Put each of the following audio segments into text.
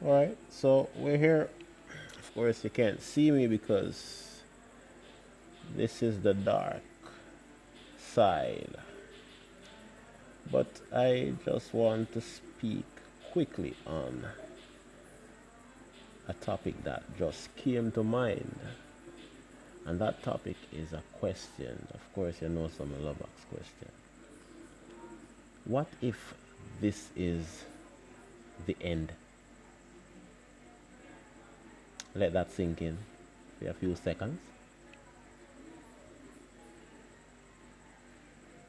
All right, so we're here. Of course, you can't see me because this is the dark side, but I just want to speak quickly on a topic that just came to mind. And that topic is a question. Of course, you know some love ask question. What if this is the end? Let that sink in for a few seconds.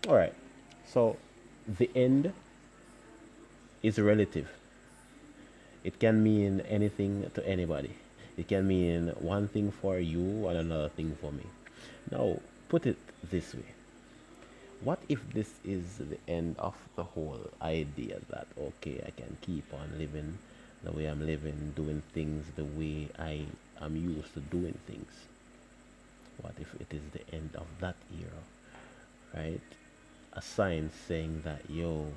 All right. So the end is relative. It can mean anything to anybody. It can mean one thing for you and another thing for me. Now, put it this way. What if this is the end of the whole idea that, okay, I can keep on living the way I'm living, doing things the way I am used to doing things? What if it is the end of that era, right? A sign saying that, yo,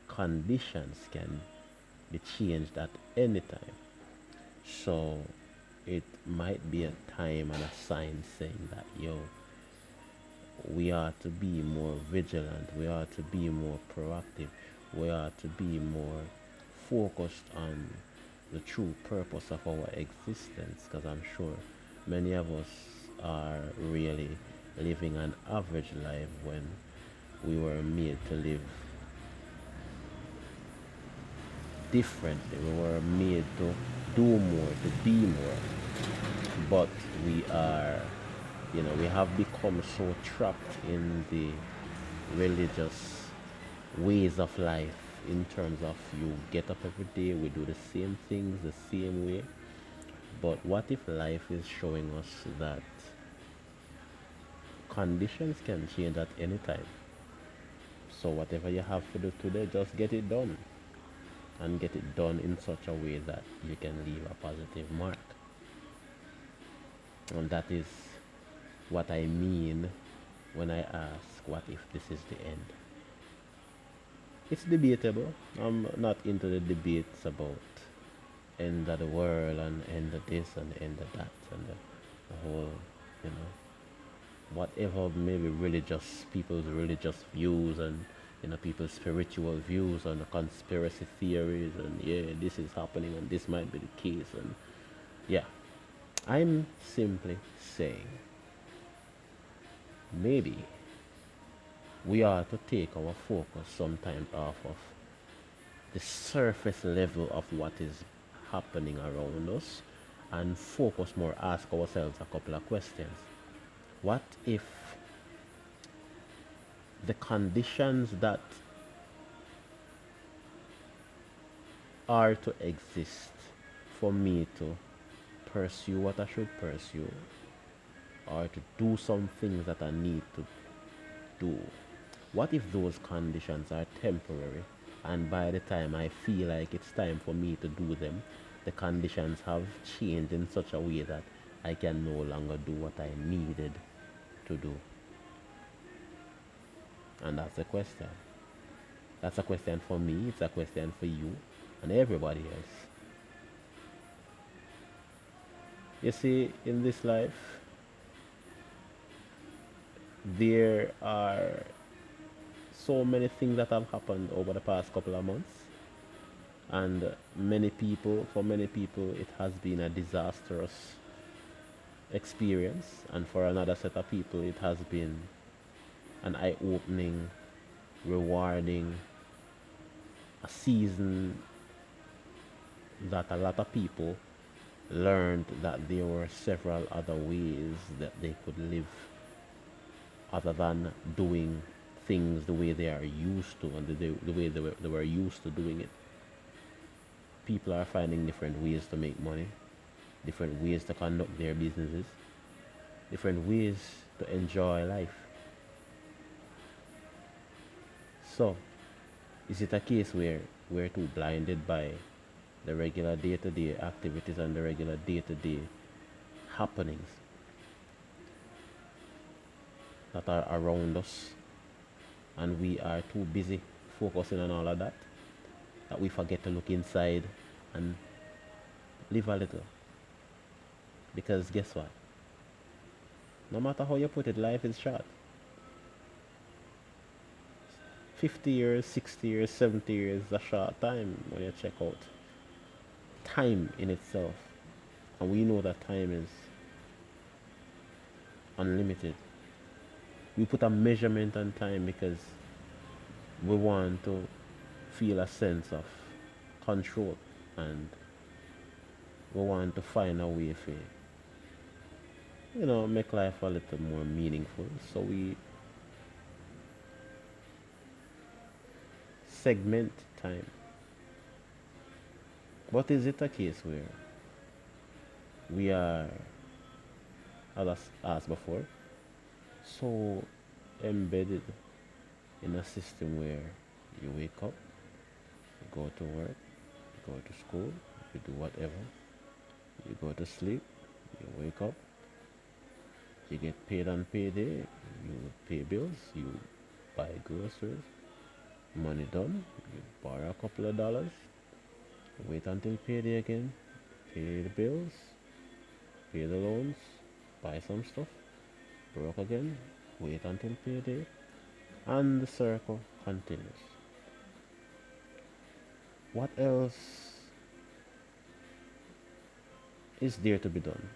conditions can be changed at any time. So it might be a time and a sign saying that, yo, we are to be more vigilant, we are to be more proactive, we are to be more focused on the true purpose of our existence. Because I'm sure many of us are really living an average life when we were made to live differently. We were made to do more, to be more. But we are, we have become so trapped in the religious ways of life in terms of you get up every day, we do the same things the same way. But what if life is showing us that conditions can change at any time? So whatever you have to do today, just get it done and get it done in such a way that you can leave a positive mark. And that is what I mean when I ask, what if this is the end? It's debatable. I'm not into the debates about end of the world and end of this and end of that and the whole, you know, whatever maybe religious, people's religious views and, people's spiritual views on the conspiracy theories and yeah, this is happening and this might be the case and yeah. I'm simply saying maybe we are to take our focus sometimes off of the surface level of what is happening around us and focus more, ask ourselves a couple of questions. What if the conditions that are to exist for me to pursue what I should pursue or to do some things that I need to do? What if those conditions are temporary and by the time I feel like it's time for me to do them, the conditions have changed in such a way that I can no longer do what I needed to do? And that's a question. That's a question for me, it's a question for you and everybody else. You see, in this life, there are so many things that have happened over the past couple of months. And for many people, it has been a disastrous experience. And for another set of people, it has been an eye opening, rewarding, a season that a lot of people learned that there were several other ways that they could live other than doing things the way they are used to and the way they were used to doing it. People are finding different ways to make money, different ways to conduct their businesses, different ways to enjoy life. So, is it a case where we're too blinded by the regular day to day activities and the regular day to day happenings that are around us, and we are too busy focusing on all of that that we forget to look inside and live a little. Because guess what? No matter how you put it, life is short. 50 years, 60 years, 70 years is a short time when you check out time in itself. And we know that time is unlimited. We put a measurement on time because we want to feel a sense of control, and we want to find a way for, make life a little more meaningful. So we segment time. But is it a case where we are, as I asked before, so embedded in a system where you wake up, you go to work, you go to school, you do whatever, you go to sleep, you wake up, you get paid on payday, you pay bills, you buy groceries, money done, you borrow a couple of dollars, wait until payday again, pay the bills, pay the loans, buy some stuff, broke again, wait until payday, and the circle continues. What else is there to be done?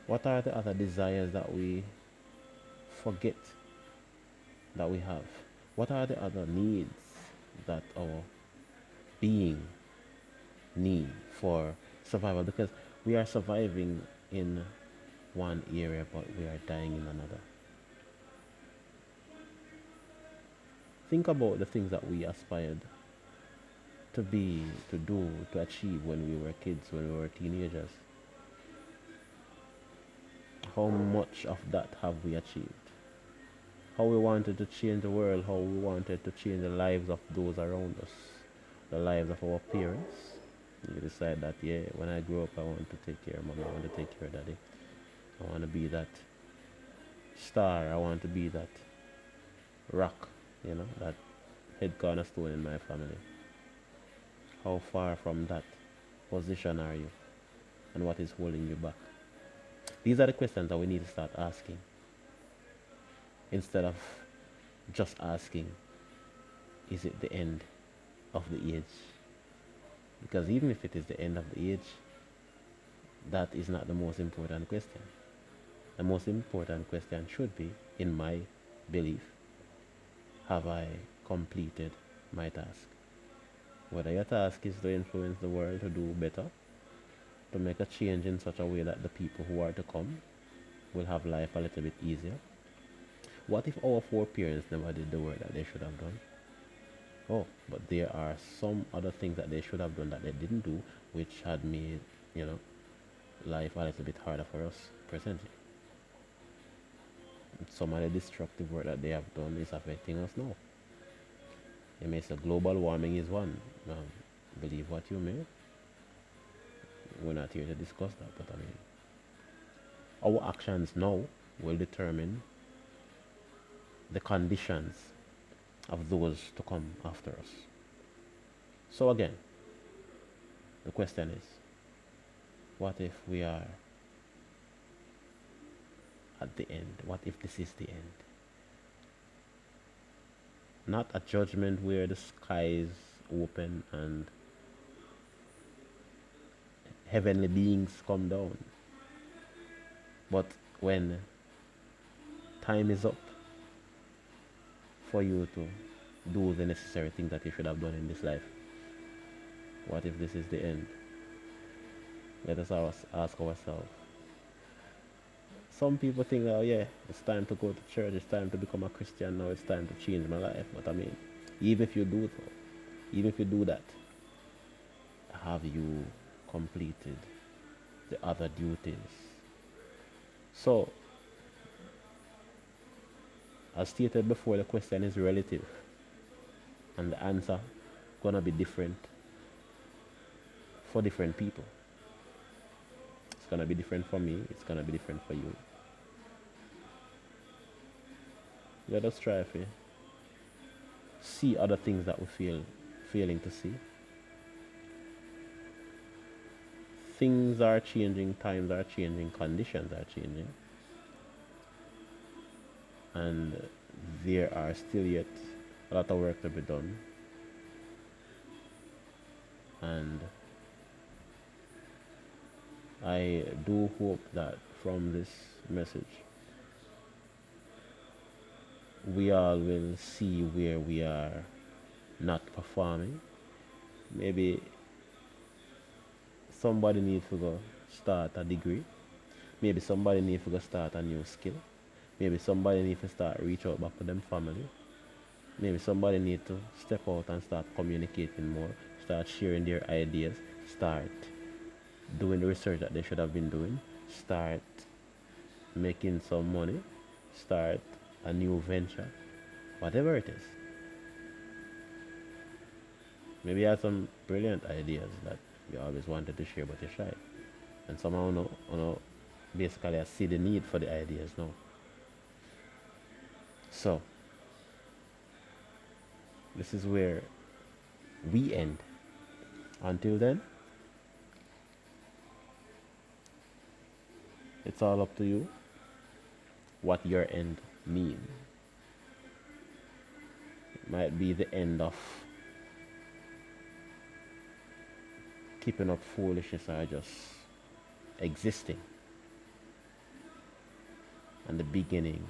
What are the other desires that we forget that we have? What are the other needs that our being need for survival? Because we are surviving in one area, but we are dying in another. Think about the things that we aspired to be, to do, to achieve when we were kids, when we were teenagers. How much of that have we achieved? How we wanted to change the world, how we wanted to change the lives of those around us, the lives of our parents. You decide that, yeah, when I grow up, I want to take care of mom, I want to take care of daddy. I want to be that star, I want to be that rock, that head cornerstone in my family. How far from that position are you? And what is holding you back? These are the questions that we need to start asking instead of just asking, is it the end of the age? Because even if it is the end of the age, that is not the most important question. The most important question should be, in my belief, have I completed my task? Whether your task is to influence the world to do better, to make a change in such a way that the people who are to come will have life a little bit easier. What if our foreparents never did the work that they should have done? Oh, but there are some other things that they should have done that they didn't do, which had made, life a little bit harder for us presently. Some of the destructive work that they have done is affecting us now. You may say global warming is one. Believe what you may. We're not here to discuss that, but I mean, our actions now will determine the conditions of those to come after us. So again, the question is, what if we are at the end? What if this is the end? Not a judgment where the sky is open and heavenly beings come down, but when time is up for you to do the necessary things that you should have done in this life. What if this is the end? Let us ask ourselves. Some people think, oh yeah, it's time to go to church, it's time to become a Christian now, it's time to change my life. But I mean, even if you do so, even if you do that, have you completed the other duties? So, as stated before, the question is relative, and the answer gonna be different for different people. It's gonna be different for me, it's gonna be different for you. Let us try to see other things that we feel failing to see. things are changing, times are changing, conditions are changing, and there are still yet a lot of work to be done. And I do hope that from this message, we all will see where we are not performing. Maybe somebody needs to go start a degree. Maybe somebody needs to go start a new skill. Maybe somebody needs to start reach out back to them family. Maybe somebody needs to step out and start communicating more, start sharing their ideas, start doing the research that they should have been doing, start making some money, start a new venture, whatever it is. Maybe you have some brilliant ideas that you always wanted to share, but you're shy. And somehow, basically, I see the need for the ideas now. So, this is where we end. Until then, it's all up to you what your end means. It might be the end of keeping up foolishness or just existing, and the beginning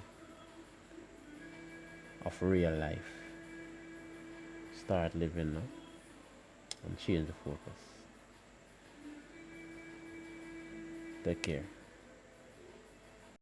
of real life. Start living now and change the focus. Take care.